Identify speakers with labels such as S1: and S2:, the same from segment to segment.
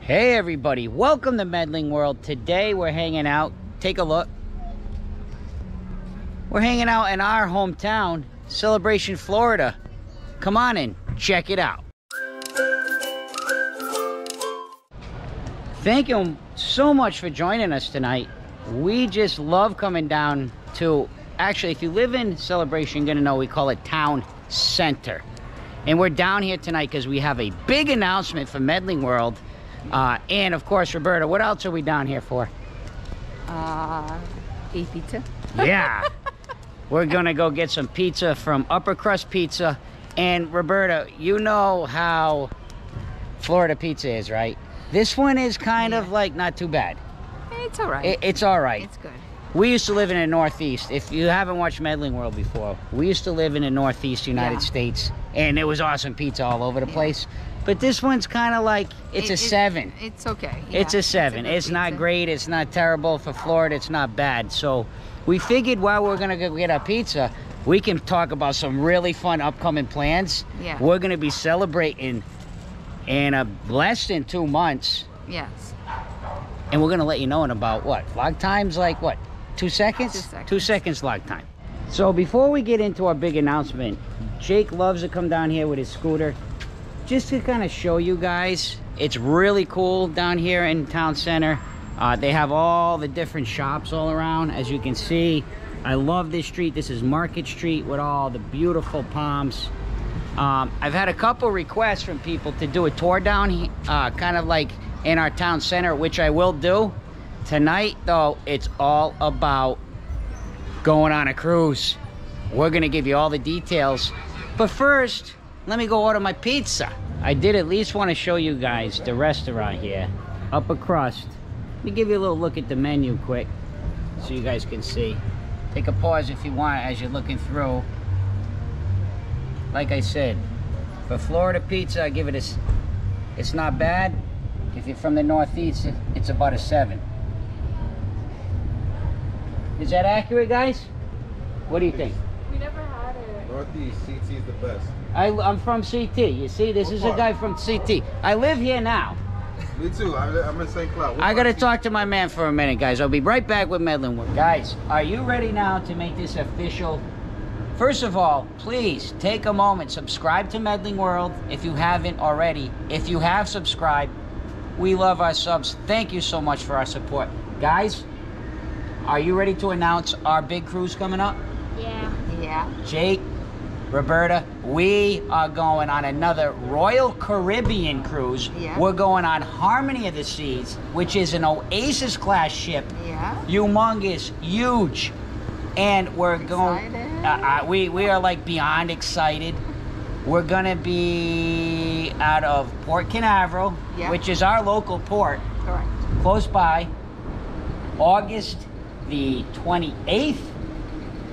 S1: Hey everybody, welcome to Medling World. Today we're hanging out. Take a look. We're hanging out in our hometown, Celebration, Florida. Come on in, check it out. Thank you so much for joining us tonight. We just love coming down to, actually, if you live in Celebration, you're gonna know we call it Town Center. And we're down here tonight because we have a big announcement for Medling World. And of course, Roberta, what else are we down here for?
S2: Eat pizza.
S1: Yeah. We're gonna go get some pizza from Upper Crust Pizza. And Roberta, you know how Florida pizza is, right? This one is kind of like not too bad.
S2: It's all right.
S1: It's all right.
S2: It's good.
S1: We used to live in the Northeast. If you haven't watched Medling World before, we used to live in the Northeast United States, and it was awesome pizza all over the place. But this one's kind of like, it's a 7.
S2: It's okay.
S1: It's a 7. It's not great. It's not terrible. For Florida, it's not bad. So we figured while we're going to go get our pizza, we can talk about some really fun upcoming plans.
S2: Yeah.
S1: We're going to be celebrating in less than 2 months.
S2: Yes.
S1: And we're going to let you know in about, what, log time's like, what, 2 seconds?
S2: 2 seconds.
S1: 2 seconds log time. So before we get into our big announcement, Jake loves to come down here with his scooter. Just to kind of show you guys, it's really cool down here in Town Center. They have all the different shops all around, as you can see. I love this street. This is Market Street with all the beautiful palms. I've had a couple requests from people to do a tour down here, kind of like in our Town Center, which I will do. Tonight, though, it's all about going on a cruise. We're gonna give you all the details. But first, let me go order my pizza. I did at least want to show you guys the restaurant here, Upper Crust. Let me give you a little look at the menu quick so you guys can see. Take a pause if you want as you're looking through. Like I said, for Florida pizza, I give it a, it's not bad. If you're from the Northeast, it's about a 7. Is that accurate, guys? What do you think?
S3: We never had it. Northeast, CT is the best.
S1: I'm from CT. You see, this is a guy from CT. I live here now.
S3: Me too. I'm in St. Cloud.
S1: I gotta talk to my man for a minute, guys. I'll be right back with Medling World. Guys, are you ready now to make this official? First of all, please take a moment, subscribe to Medling World if you haven't already. If you have subscribed, we love our subs. Thank you so much for our support. Guys, are you ready to announce our big cruise coming up?
S2: Yeah. Yeah.
S1: Jake, Roberta, we are going on another Royal Caribbean cruise.
S2: Yeah.
S1: We're going on Harmony of the Seas, which is an Oasis class ship.
S2: Yeah.
S1: Humongous, huge. And we're going, we are like beyond excited. We're gonna be out of Port Canaveral, which is our local port.
S2: Correct.
S1: Close by, August the 28th.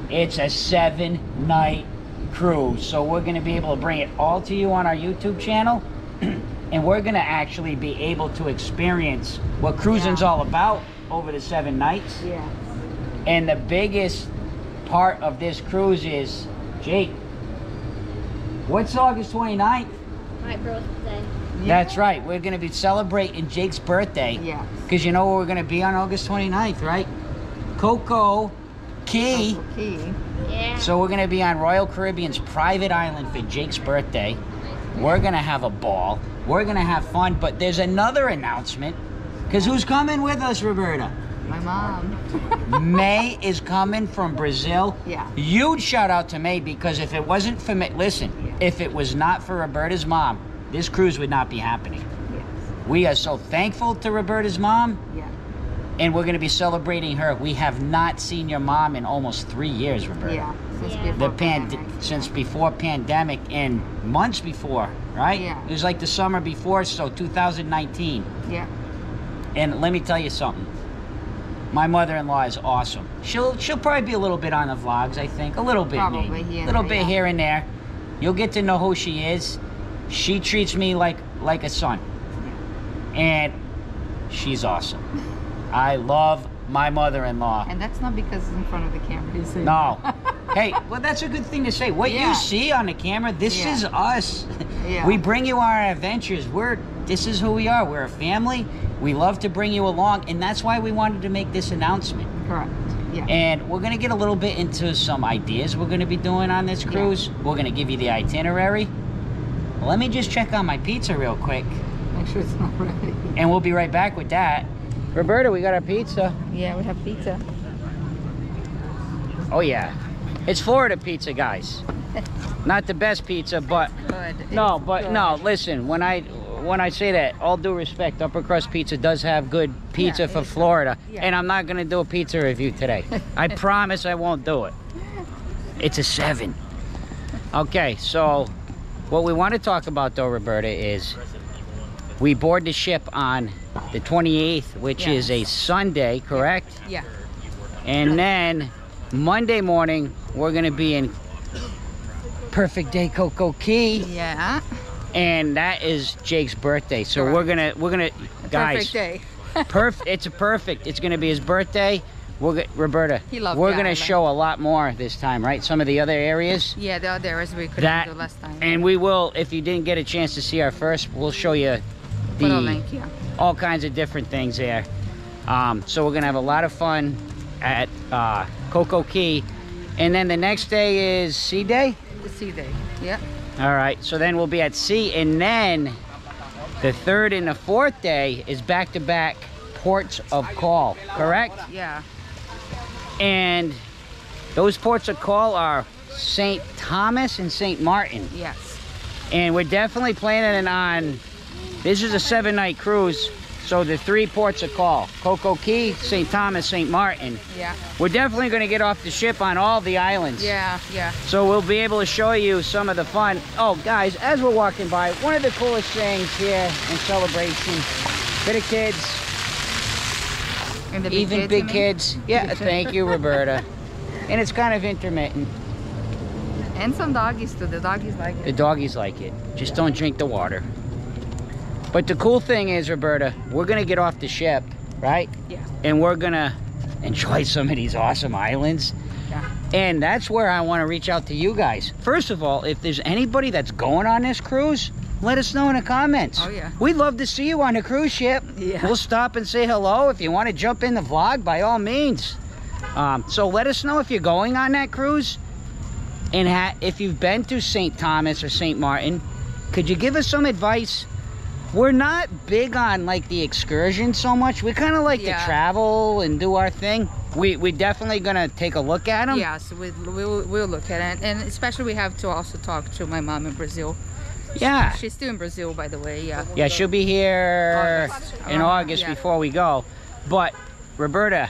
S1: It's a 7-night cruise, so we're going to be able to bring it all to you on our YouTube channel. And we're going to actually be able to experience what cruising's all about over the 7 nights.
S2: Yeah.
S1: And the biggest part of this cruise is, Jake, what's August 29th?
S4: My birthday.
S1: That's right. We're going to be celebrating Jake's birthday.
S2: Yeah.
S1: Because you know where we're going to be on August 29th, right? Coco Key.
S2: Coco Key.
S4: Yeah.
S1: So we're going to be on Royal Caribbean's private island for Jake's birthday. We're going to have a ball. We're going to have fun. But there's another announcement. Because who's coming with us, Roberta?
S2: My mom.
S1: May is coming from Brazil.
S2: Yeah.
S1: Huge shout out to May, because if it wasn't for May, listen, if it was not for Roberta's mom, this cruise would not be happening.
S2: Yes.
S1: We are so thankful to Roberta's mom.
S2: Yeah.
S1: And we're going to be celebrating her. We have not seen your mom in almost 3 years, Roberta.
S2: Yeah. Since
S4: Yeah.
S2: before
S1: The
S2: pandemic.
S1: since before pandemic and months before, right?
S2: Yeah.
S1: It was like the summer before, so 2019.
S2: Yeah.
S1: And let me tell you something. My mother-in-law is awesome. She'll probably be a little bit on the vlogs, I think. A little bit,
S2: Probably
S1: maybe.
S2: here
S1: A
S2: and
S1: little
S2: there,
S1: bit
S2: yeah.
S1: here and there. You'll get to know who she is. She treats me like a son. And she's awesome. I love my mother-in-law.
S2: And that's not because it's in front of the camera, is it?
S1: No. Hey, well, that's a good thing to say. What
S2: Yeah.
S1: you see on the camera, this
S2: Yeah.
S1: is us.
S2: Yeah.
S1: We bring you our adventures. We're this is who we are. We're a family. We love to bring you along, and that's why we wanted to make this announcement.
S2: Correct. Yeah.
S1: And we're gonna get a little bit into some ideas we're gonna be doing on this cruise. We're gonna give you the itinerary. Let me just check on my pizza real quick.
S2: Make sure it's not ready.
S1: And we'll be right back with that. Roberta, we got our pizza.
S2: Yeah, we have pizza.
S1: Oh yeah. It's Florida pizza, guys. Not the best pizza, but
S2: Good.
S1: no, but no, listen, when I say that, all due respect, Upper Crust Pizza does have good pizza
S2: Yeah,
S1: for
S2: it's-
S1: Florida.
S2: yeah.
S1: And I'm not gonna do a pizza review today. I promise I won't do it. It's a 7. Okay, so what we want to talk about though, Roberta, is we board the ship on the 28th, which is a Sunday, correct?
S2: Yeah.
S1: And then Monday morning, we're gonna be in Perfect Day Coco Key,
S2: Yeah.
S1: and that is Jake's birthday. So
S2: Correct.
S1: we're gonna guys,
S2: Perfect day.
S1: It's gonna be his birthday. Roberta,
S2: He loved
S1: we're
S2: the
S1: gonna
S2: island.
S1: show a lot more this time, right? Some of the other areas.
S2: Yeah, the other areas we couldn't
S1: That
S2: do last time.
S1: and we will, if you didn't get a chance to see our first, we'll show you
S2: Put a
S1: the
S2: link, yeah.
S1: all kinds of different things there. So we're gonna have a lot of fun at Coco Key, and then the next day is Sea Day.
S2: The sea day. Yeah.
S1: All right, so then we'll be at sea, and then the 3rd and the 4th day is back-to-back ports of call, correct?
S2: Yeah.
S1: And those ports of call are St. Thomas and St. Martin.
S2: Yes.
S1: And we're definitely planning on, this is a 7-night cruise, so the 3 ports of call, Coco Key, St. Thomas, St. Martin.
S2: Yeah.
S1: We're definitely gonna get off the ship on all the islands.
S2: Yeah. Yeah.
S1: So we'll be able to show you some of the fun. Oh, guys, as we're walking by, one of the coolest things here in celebration for the kids,
S2: And the
S1: even
S2: kids,
S1: big
S2: you mean?
S1: kids. Yeah, thank you, Roberta. And it's kind of intermittent.
S2: And some doggies too. The doggies like
S1: The
S2: it.
S1: doggies like it. Just don't drink the water. But the cool thing is, Roberta, we're gonna get off the ship, right?
S2: Yeah.
S1: And we're gonna enjoy some of these awesome islands.
S2: Yeah.
S1: And that's where I want to reach out to you guys. First of all, if there's anybody that's going on this cruise, let us know in the comments.
S2: Oh, yeah.
S1: We'd love to see you on the cruise ship.
S2: Yeah.
S1: We'll stop and say hello. If you want to jump in the vlog, by all means. So let us know if you're going on that cruise. And if you've been to St. Thomas or St. Martin, could you give us some advice? We're not big on like the excursion so much. We kind of like to travel and do our thing. We definitely gonna take a look at them.
S2: Yes, we'll look at it, and especially we have to also talk to my mom in Brazil.
S1: Yeah.
S2: She's still in Brazil, by the way. Yeah.
S1: Yeah, she'll be here in August
S2: yeah.
S1: before we go. But Roberta,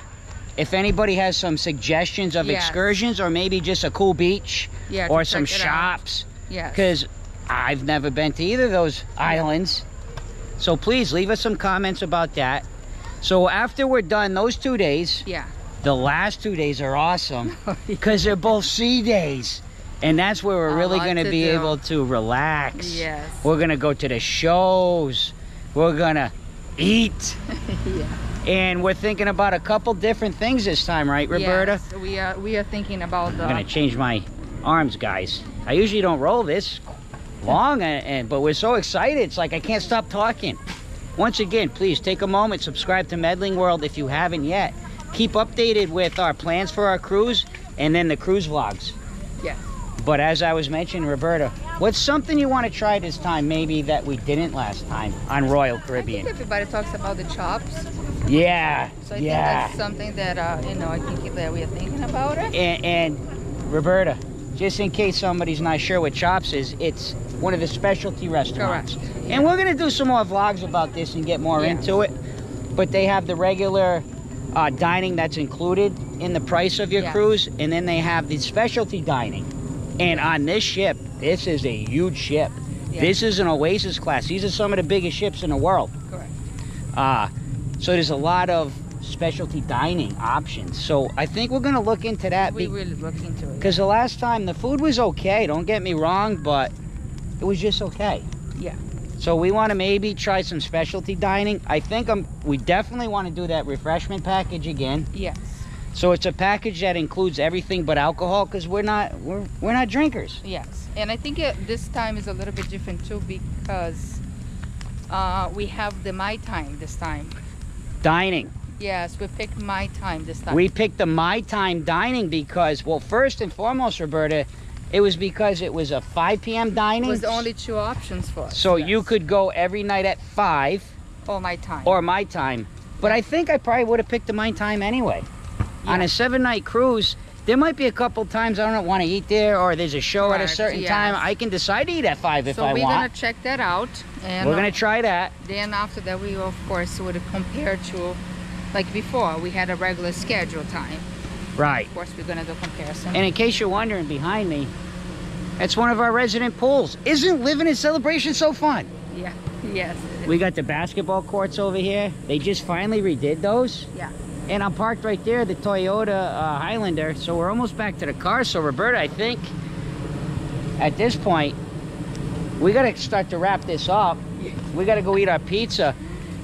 S1: if anybody has some suggestions of excursions, or maybe just a cool beach,
S2: Yeah,
S1: or
S2: to
S1: some
S2: check it out.
S1: shops,
S2: Yes.
S1: because I've never been to either of those islands. So please leave us some comments about that. So after we're done those 2 days,
S2: Yeah.
S1: the last 2 days are awesome because they're both sea days. And that's where we're really
S2: lot
S1: going to
S2: to
S1: be
S2: do.
S1: able to relax.
S2: Yes.
S1: We're going to go to the shows. We're going to eat.
S2: Yeah.
S1: And we're thinking about a couple different things this time, right, Roberta?
S2: Yes, we are thinking about the.
S1: I'm going to change my arms, guys. I usually don't roll this long, but we're so excited. It's like I can't stop talking. Once again, please take a moment, subscribe to Medling World if you haven't yet. Keep updated with our plans for our cruise and then the cruise vlogs.
S2: Yeah.
S1: But as I was mentioning, Roberta, what's something you want to try this time maybe that we didn't last time on Royal
S2: I think
S1: Caribbean?
S2: everybody talks about the chops.
S1: Yeah,
S2: So I think
S1: yeah.
S2: that's something that I think that we are thinking about it.
S1: And Roberta, just in case somebody's not sure what Chops is, it's one of the specialty restaurants.
S2: Correct.
S1: And we're going to do some more vlogs about this and get more into it. But they have the regular dining that's included in the price of your cruise, and then they have the specialty dining. And on this ship, this is a huge ship.
S2: Yeah.
S1: This is an Oasis class. These are some of the biggest ships in the world.
S2: Correct.
S1: So there's a lot of specialty dining options. So I think we're going to look into that.
S2: We really look into it.
S1: Because the last time the food was okay, don't get me wrong, but it was just okay.
S2: Yeah.
S1: So we want to maybe try some specialty dining. I think we definitely want to do that refreshment package again.
S2: Yes.
S1: So it's a package that includes everything but alcohol, because we're not drinkers.
S2: Yes. And I think this time is a little bit different too, because We have the My Time this time.
S1: Dining.
S2: Yes, we picked My Time this time.
S1: We picked the My Time dining because, well, first and foremost, Roberta, it was because it was a 5 p.m. dining.
S2: It was only 2 options for us.
S1: So
S2: yes.
S1: you could go every night at 5.
S2: Or My Time.
S1: Or My Time. But I think I probably would have picked the My Time anyway.
S2: Yeah.
S1: On a 7-night cruise, there might be a couple times I don't want to eat there, or there's a show at a
S2: Correct,
S1: certain
S2: yes.
S1: time. I can decide to eat at 5 if I
S2: So we're
S1: want.
S2: gonna check that out, and
S1: We're gonna try that.
S2: then after that we of course would compare to, like before, we had a regular schedule time.
S1: Right.
S2: Of course we're gonna do comparison.
S1: And in case you're wondering, behind me, that's one of our resident pools. Isn't living in Celebration so fun?
S2: Yeah. Yes. It is.
S1: We got the basketball courts over here. They just finally redid those.
S2: Yeah.
S1: And I'm parked right there, the Toyota Highlander. So we're almost back to the car. So Roberta, I think at this point, we got to start to wrap this up. We got to go eat our pizza.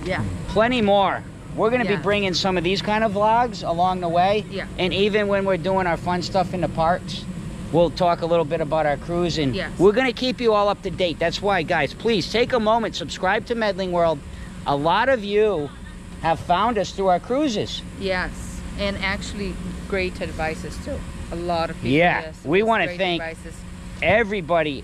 S2: Yeah.
S1: Plenty more. We're going to be
S2: Yeah.
S1: bringing some of these kind of vlogs along the way.
S2: Yeah.
S1: And even when we're doing our fun stuff in the parks, we'll talk a little bit about our cruise. And
S2: Yes.
S1: we're going to keep you all up to date. That's why, guys, please take a moment, subscribe to Medling World. A lot of you have found us through our cruises.
S2: Yes. And actually great advices too. A lot of people.
S1: Yeah,
S2: yes,
S1: we
S2: it's
S1: wanna
S2: great
S1: thank
S2: advices,
S1: Everybody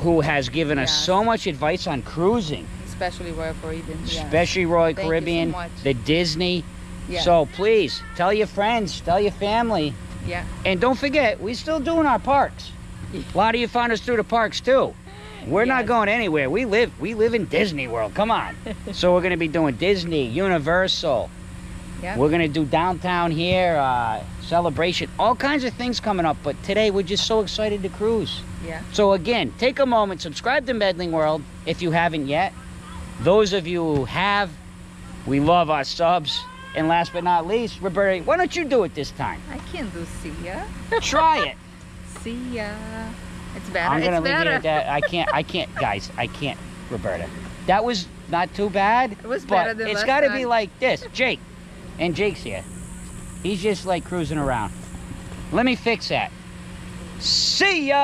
S1: who has given us
S2: Yes.
S1: so much advice on cruising,
S2: especially Royal Caribbean. Yes.
S1: especially Royal
S2: Thank you so
S1: Caribbean,
S2: much.
S1: the Disney.
S2: Yeah.
S1: So please tell your friends, tell your family,
S2: Yeah.
S1: and don't forget, we're still doing our parks. A lot of you found us through the parks too. We're not
S2: Yes.
S1: going anywhere. We live in Disney World. Come on. So we're going to be doing Disney, Universal.
S2: Yeah.
S1: We're going to do downtown here, Celebration, all kinds of things coming up. But today we're just so excited to cruise.
S2: Yeah.
S1: So again, take a moment, subscribe to Medling World if you haven't yet. Those of you who have, we love our subs. And last but not least, Roberta, why don't you do it this time?
S2: I can do see ya.
S1: Try it.
S2: See ya. It's better.
S1: I'm gonna
S2: it's
S1: leave
S2: better.
S1: you at that. I can't, guys. I can't, Roberta. That was not too bad.
S2: It was
S1: but
S2: better than
S1: it's
S2: last
S1: got to
S2: time.
S1: be like this, Jake. And Jake's here. He's just like cruising around. Let me fix that. See ya.